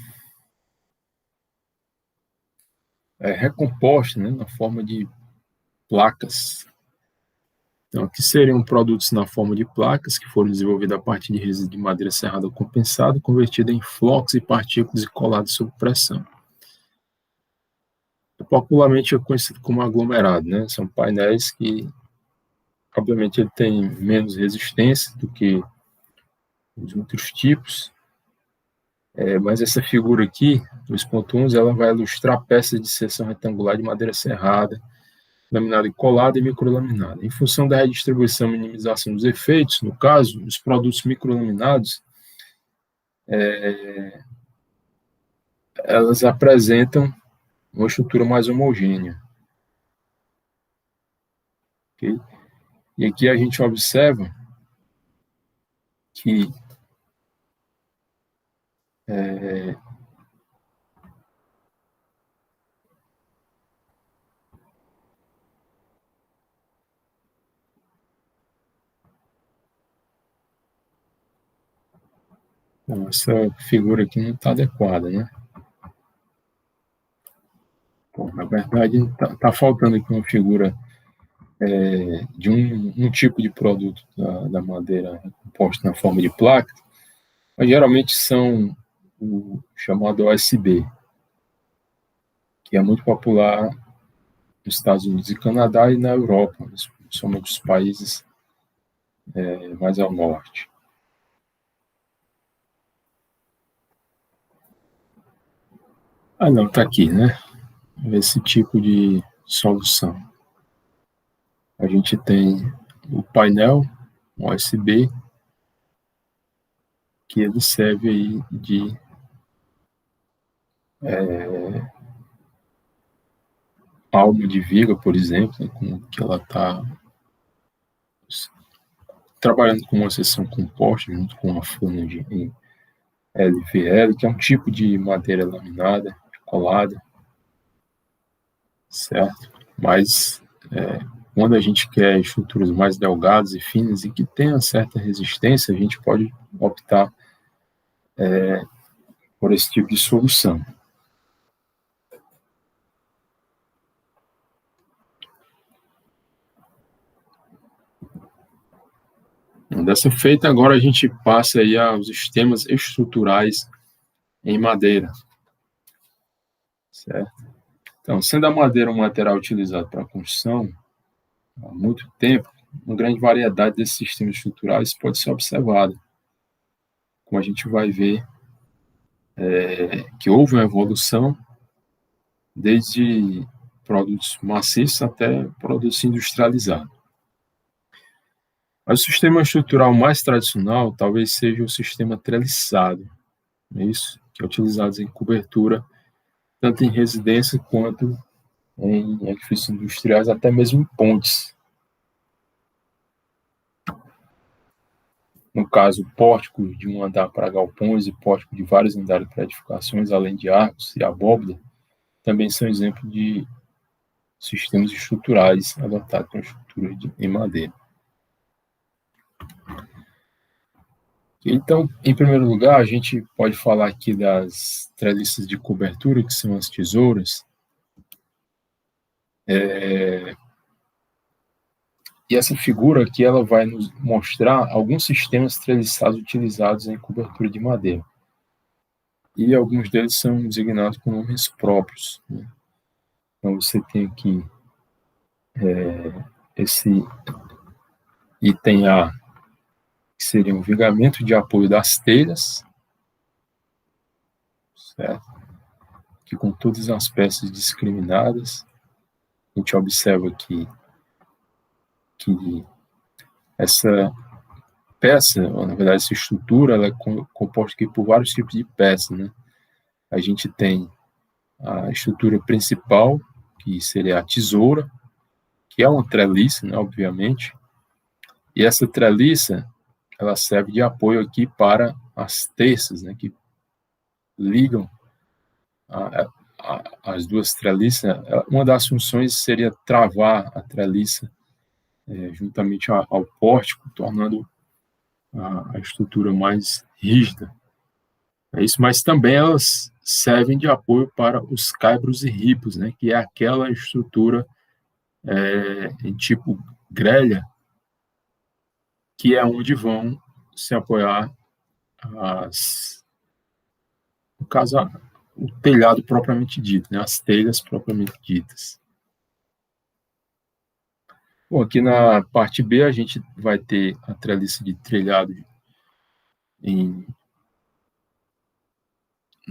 recomposta, né, na forma de placas. Então, aqui seriam produtos na forma de placas que foram desenvolvidos a partir de resíduo de madeira serrada ou compensada, convertida em flocos e partículas e colados sob pressão. Popularmente é conhecido como aglomerado, né? São painéis que, obviamente, ele tem menos resistência do que os outros tipos, Mas essa figura aqui, 2.11, ela vai ilustrar peças de seção retangular de madeira serrada, laminada e colada e microlaminada. Em função da redistribuição e minimização dos efeitos, no caso, os produtos microlaminados, elas apresentam uma estrutura mais homogênea. Okay? E aqui a gente observa que essa figura aqui não está adequada, né? Bom, na verdade, está faltando aqui uma figura de um tipo de produto da madeira composta na forma de placa, mas geralmente são o chamado OSB, que é muito popular nos Estados Unidos e Canadá e na Europa, principalmente os países mais ao norte. Não, está aqui, né? Esse tipo de solução. A gente tem o painel USB, que ele serve aí de palmo de viga, por exemplo, com que ela está trabalhando com uma seção composta, junto com uma forma em LVL, que é um tipo de madeira laminada, colada, certo? Mas quando a gente quer estruturas mais delgadas e finas e que tenham certa resistência, a gente pode optar por esse tipo de solução. Dessa feita, agora a gente passa aí aos sistemas estruturais em madeira, certo? Então, sendo a madeira um material utilizado para a construção há muito tempo, uma grande variedade desses sistemas estruturais pode ser observada, como a gente vai ver que houve uma evolução desde produtos maciços até produtos industrializados. Mas o sistema estrutural mais tradicional talvez seja o sistema treliçado, não é isso? Que é utilizado em cobertura, tanto em residência quanto em edifícios industriais, até mesmo em pontes. No caso, pórtico de um andar para galpões e pórtico de vários andares para edificações, além de arcos e abóbada, também são exemplos de sistemas estruturais adotados com estrutura em madeira. Então, em primeiro lugar, a gente pode falar aqui das treliças de cobertura, que são as tesouras. E essa figura aqui ela vai nos mostrar alguns sistemas treliçados utilizados em cobertura de madeira. E alguns deles são designados com nomes próprios, né? Então, você tem aqui esse item A, que seria um vigamento de apoio das telhas, certo? Que com todas as peças discriminadas, a gente observa aqui que essa peça, ou, na verdade, essa estrutura, ela é composta aqui por vários tipos de peças, né? A gente tem a estrutura principal, que seria a tesoura, que é uma treliça, né, obviamente, e essa treliça, ela serve de apoio aqui para as terças, né, que ligam as duas treliças. Uma das funções seria travar a treliça juntamente ao pórtico, tornando a estrutura mais rígida. É isso, mas também elas servem de apoio para os caibros e ripos, né, que é aquela estrutura em tipo grelha, que é onde vão se apoiar no caso, o telhado propriamente dito, né, as telhas propriamente ditas. Bom, aqui na parte B a gente vai ter a treliça de telhado em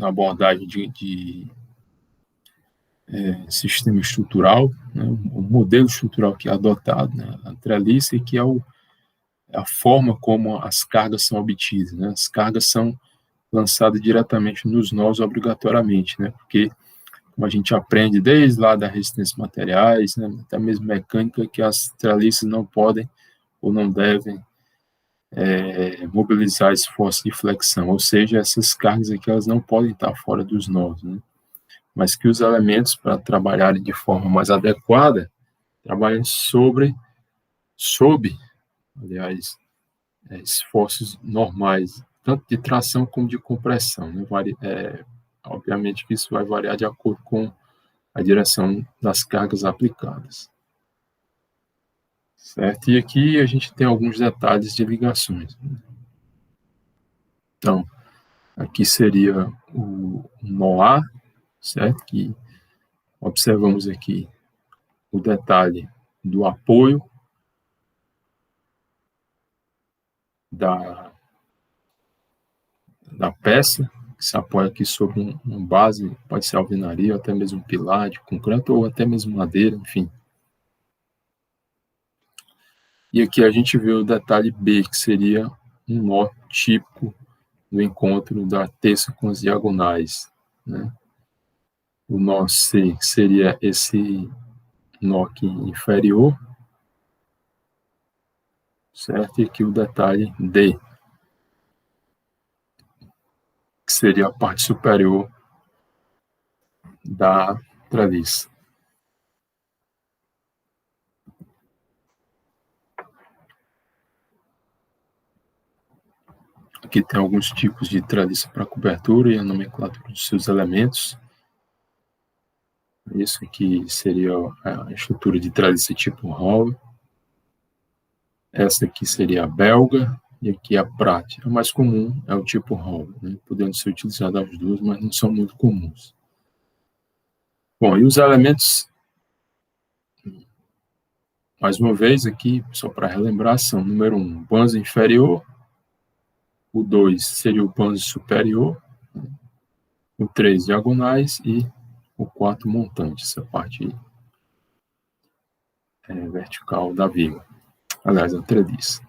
na abordagem de sistema estrutural, né, o modelo estrutural que é adotado, né, a treliça, que é a forma como as cargas são obtidas. Né, as cargas são lançadas diretamente nos nós obrigatoriamente, né, porque como a gente aprende desde lá da resistência materiais, né, até mesmo mecânica, que as treliças não podem ou não devem mobilizar esforço de flexão, ou seja, essas cargas aqui elas não podem estar fora dos nós, né, mas que os elementos, para trabalharem de forma mais adequada, trabalhem sob, aliás, esforços normais, tanto de tração como de compressão. Né? Obviamente que isso vai variar de acordo com a direção das cargas aplicadas. Certo? E aqui a gente tem alguns detalhes de ligações. Então, aqui seria o nó A, certo? Que observamos aqui o detalhe do apoio da peça, que se apoia aqui sobre uma base, pode ser alvenaria, ou até mesmo um pilar de concreto, ou até mesmo madeira, enfim. E aqui a gente vê o detalhe B, que seria um nó típico do encontro da terça com as diagonais. Né? O nó C, que seria esse nó aqui inferior, certo? E aqui o detalhe D, que seria a parte superior da treliça. Aqui tem alguns tipos de treliça para cobertura e a nomenclatura dos seus elementos. Isso aqui seria a estrutura de treliça tipo Hall. Essa aqui seria a belga e aqui a prata. A mais comum é o tipo Hall, né? Podendo ser utilizada as duas, mas não são muito comuns. Bom, e os elementos, mais uma vez aqui, só para relembrar, são número 1, banzo inferior, o 2 seria o banzo superior, o 3 diagonais e o 4 montante, essa parte vertical da viga. Aliás, a treliça.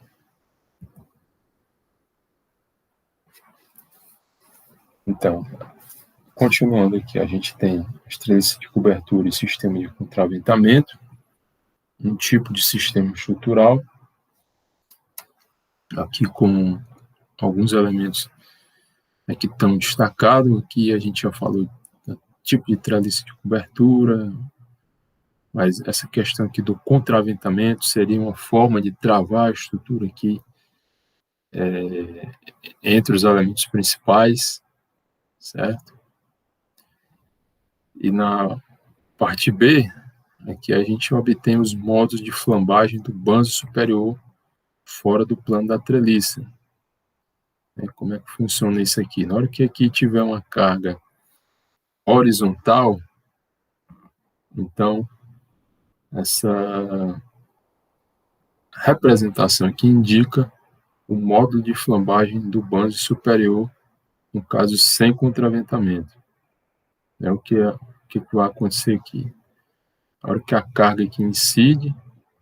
Então, continuando aqui, a gente tem as treliças de cobertura e sistema de contraventamento, um tipo de sistema estrutural, aqui com alguns elementos que estão destacados. Aqui a gente já falou do tipo de treliça de cobertura, mas essa questão aqui do contraventamento seria uma forma de travar a estrutura aqui entre os elementos principais, certo? E na parte B, aqui a gente obtém os modos de flambagem do banzo superior fora do plano da treliça. Como é que funciona isso aqui? Na hora que aqui tiver uma carga horizontal, então essa representação aqui indica o modo de flambagem do banzo superior, no caso sem contraventamento. O que vai acontecer aqui? Na hora que a carga aqui incide,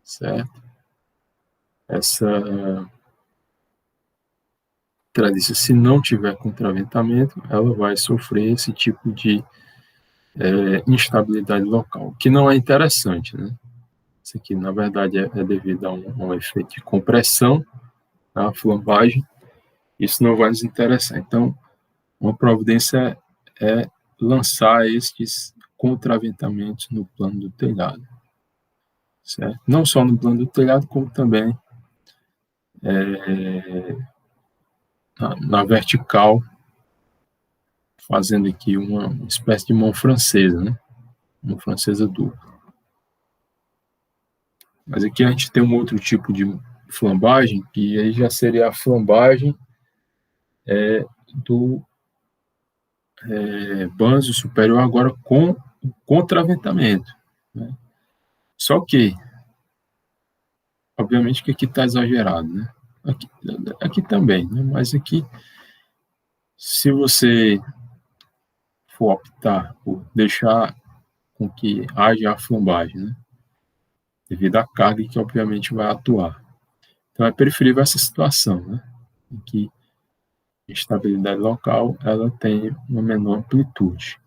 certo? Essa treliça, se não tiver contraventamento, ela vai sofrer esse tipo de instabilidade local, que não é interessante, né? Isso aqui, na verdade, é devido a um efeito de compressão, a flambagem. Isso não vai nos interessar. Então, uma providência é lançar estes contraventamentos no plano do telhado, certo? Não só no plano do telhado, como também na vertical, fazendo aqui uma espécie de mão francesa, né? Mão francesa dupla. Mas aqui a gente tem um outro tipo de flambagem, que aí já seria a flambagem do banzo superior agora com contraventamento. Né? Só que, obviamente que aqui está exagerado, né? Aqui também, né? Mas aqui, se você for optar por deixar com que haja a flambagem, né? Devido à carga que obviamente vai atuar. Então é preferível essa situação, né? Em que a estabilidade local ela tem uma menor amplitude.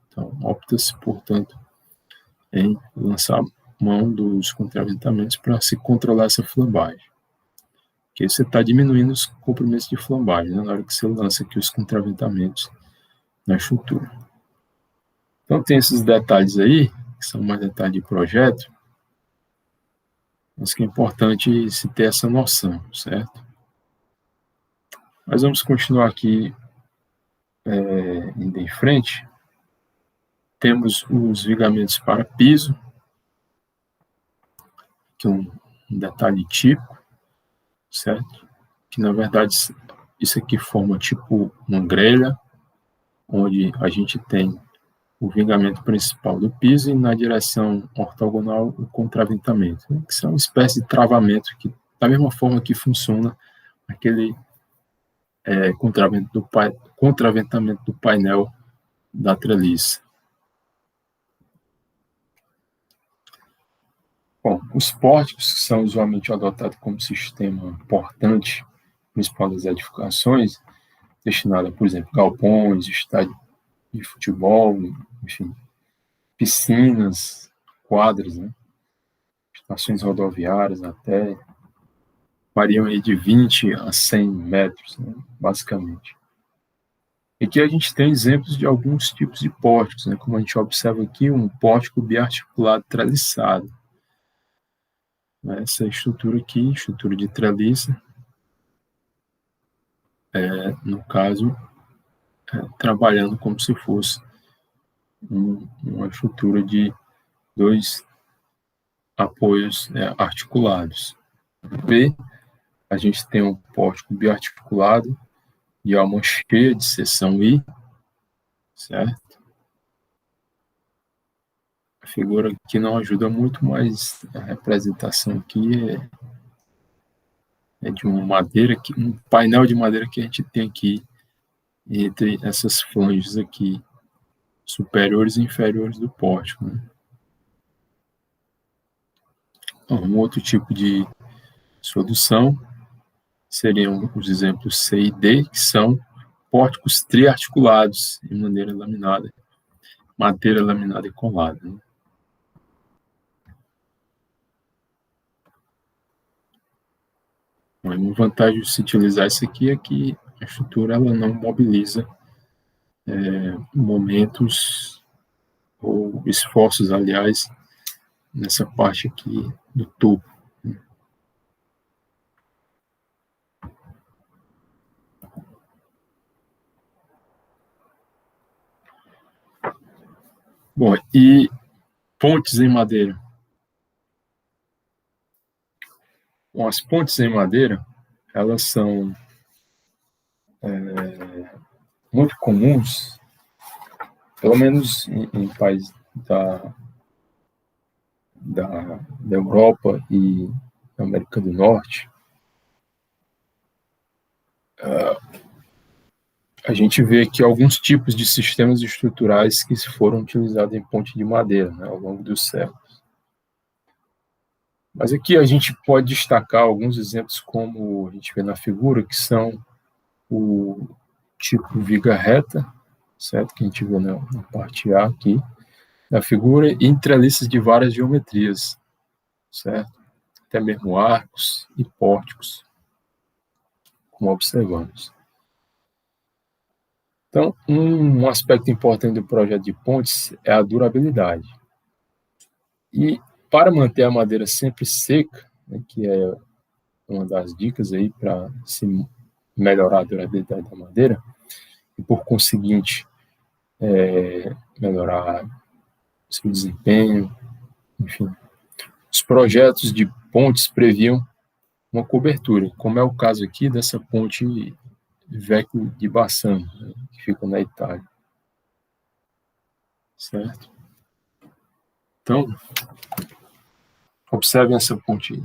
Então opta-se, portanto, em lançar mão dos contraventamentos para se controlar essa flambagem. Porque você está diminuindo os comprimentos de flambagem, né, na hora que você lança aqui os contraventamentos na estrutura. Então tem esses detalhes aí, que são mais detalhes de projeto, mas que é importante se ter essa noção, certo? Mas vamos continuar aqui indo em frente. Temos os vigamentos para piso, que é um detalhe típico, certo? Que na verdade isso aqui forma tipo uma grelha, onde a gente tem o vigamento principal do piso e na direção ortogonal o contraventamento, né? Que são uma espécie de travamento que, da mesma forma que funciona aquele contraventamento do painel da treliça. Bom, os pórticos, que são usualmente adotados como sistema portante principal das edificações, destinado a, por exemplo, galpões, estádio de futebol, enfim, piscinas, quadras, né? Estações rodoviárias até, variam aí de 20 a 100 metros, né? Basicamente. E aqui a gente tem exemplos de alguns tipos de pórticos, né? Como a gente observa aqui, um pórtico biarticulado treliçado. Essa estrutura aqui, estrutura de treliça, no caso, trabalhando como se fosse uma estrutura de dois apoios articulados. B, a gente tem um pórtico biarticulado de alma cheia de seção I, certo? A figura aqui não ajuda muito, mas a representação aqui é de uma madeira, um painel de madeira que a gente tem aqui entre essas flanges aqui, superiores e inferiores do pórtico, né? Um outro tipo de solução seriam os exemplos C e D, que são pórticos triarticulados em madeira laminada e colada, né? Uma vantagem de se utilizar isso aqui é que a estrutura ela não mobiliza momentos ou esforços, aliás, nessa parte aqui do tubo. Bom, e pontes em madeira? Bom, as pontes em madeira, elas são muito comuns, pelo menos em países da Europa e da América do Norte. A gente vê aqui alguns tipos de sistemas estruturais que foram utilizados em ponte de madeira, né, ao longo dos séculos. Mas aqui a gente pode destacar alguns exemplos, como a gente vê na figura, que são o tipo viga reta, certo? Que a gente vê na parte A aqui da figura, e entreliças de várias geometrias, certo? Até mesmo arcos e pórticos, como observamos. Então, um aspecto importante do projeto de pontes é a durabilidade. E para manter a madeira sempre seca, né, que é uma das dicas aí para se melhorar a durabilidade da madeira, e por conseguinte melhorar seu desempenho, enfim. Os projetos de pontes previam uma cobertura, como é o caso aqui dessa ponte Vecchio di Bassano, né, que fica na Itália. Certo? Então, observem essa ponte aí.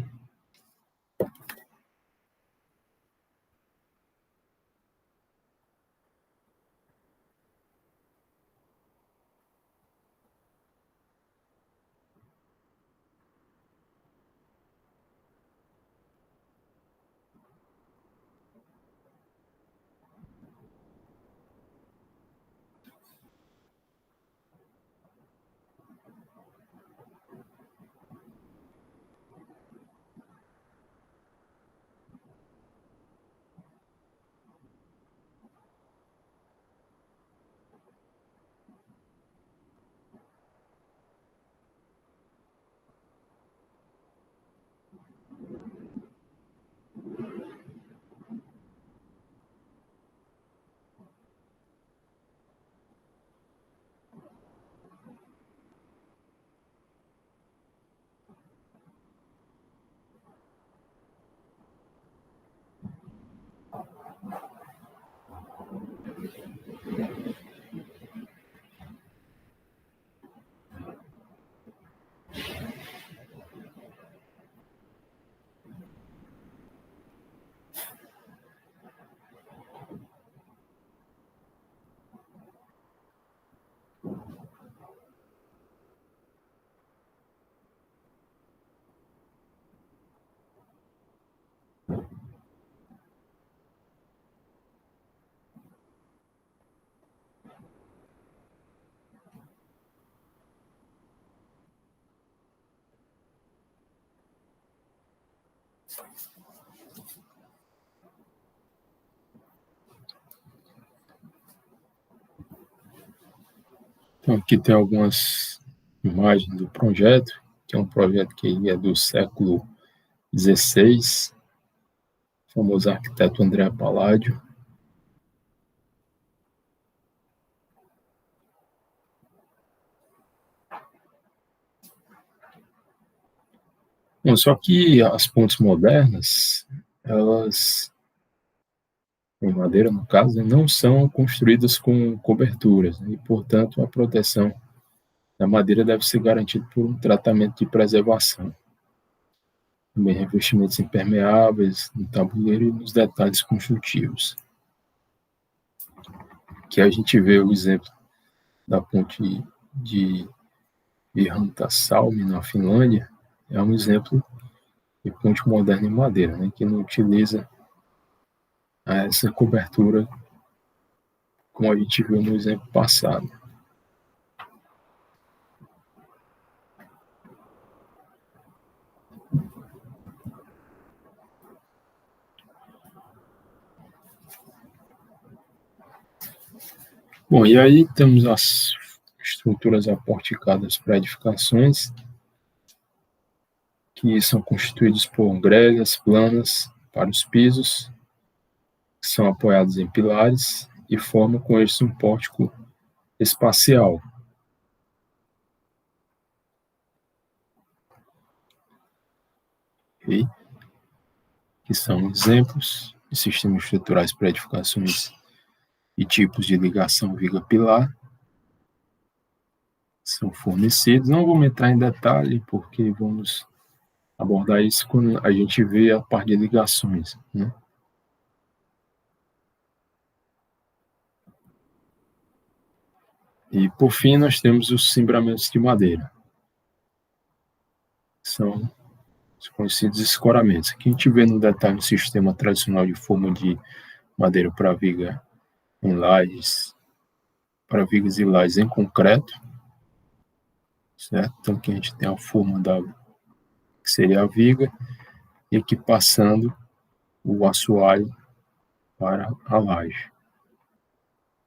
Então, aqui tem algumas imagens do projeto, que é um projeto que é do século XVI, o famoso arquiteto André Palladio. Bom, só que as pontes modernas, elas, em madeira no caso, não são construídas com coberturas, né, e, portanto, a proteção da madeira deve ser garantida por um tratamento de preservação. Também revestimentos impermeáveis no tabuleiro e nos detalhes construtivos. Que a gente vê o exemplo da ponte de Virrantasalmi, na Finlândia, é um exemplo de ponte moderna em madeira, né, que não utiliza essa cobertura como a gente viu no exemplo passado. Bom, e aí temos as estruturas aporticadas para edificações, que são constituídos por gregas planas para os pisos, que são apoiados em pilares e formam com eles um pórtico espacial. Okay? Que são exemplos de sistemas estruturais para edificações e tipos de ligação viga-pilar são fornecidos. Não vou entrar em detalhe, porque vamos abordar isso quando a gente vê a parte de ligações, né? E, por fim, nós temos os cimbramentos de madeira. São os conhecidos escoramentos. Aqui a gente vê no detalhe o sistema tradicional de forma de madeira para viga em lajes, para vigas e lajes em concreto, certo? Então, aqui a gente tem a forma que seria a viga, e aqui passando o assoalho para a laje.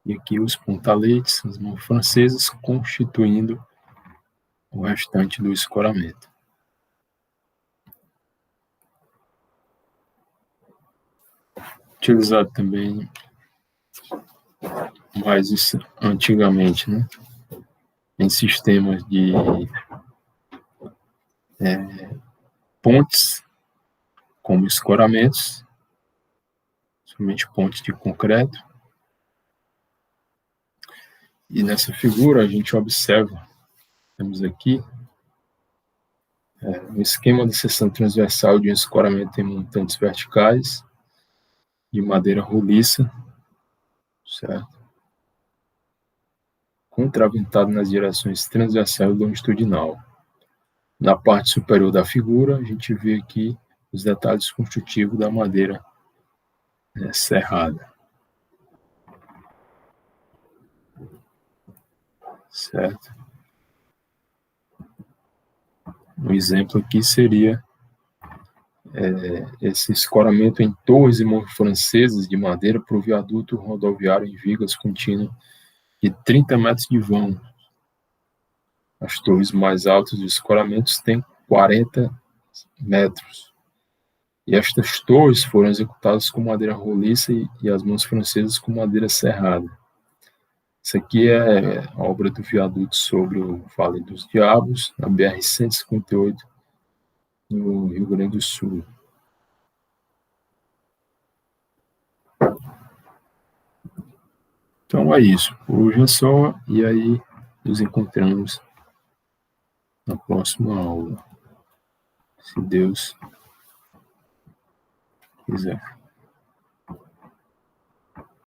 E aqui os pontaletes, as mãos francesas, constituindo o restante do escoramento. Utilizado também mais isso antigamente, né? Em sistemas de pontes, como escoramentos, somente pontes de concreto. E nessa figura a gente observa, temos aqui um esquema de seção transversal de um escoramento em montantes verticais de madeira roliça, certo? Contraventado nas direções transversal e longitudinal. Na parte superior da figura, a gente vê aqui os detalhes construtivos da madeira serrada. Certo? Um exemplo aqui seria esse escoramento em torres e mãos francesas de madeira para o viaduto rodoviário em vigas contínuas de 30 metros de vão. As torres mais altas dos escoramentos têm 40 metros. E estas torres foram executadas com madeira roliça e as mãos francesas com madeira serrada. Isso aqui é a obra do viaduto sobre o Vale dos Diabos, na BR-158, no Rio Grande do Sul. Então é isso. Por hoje é só, e aí nos encontramos na próxima aula, se Deus quiser.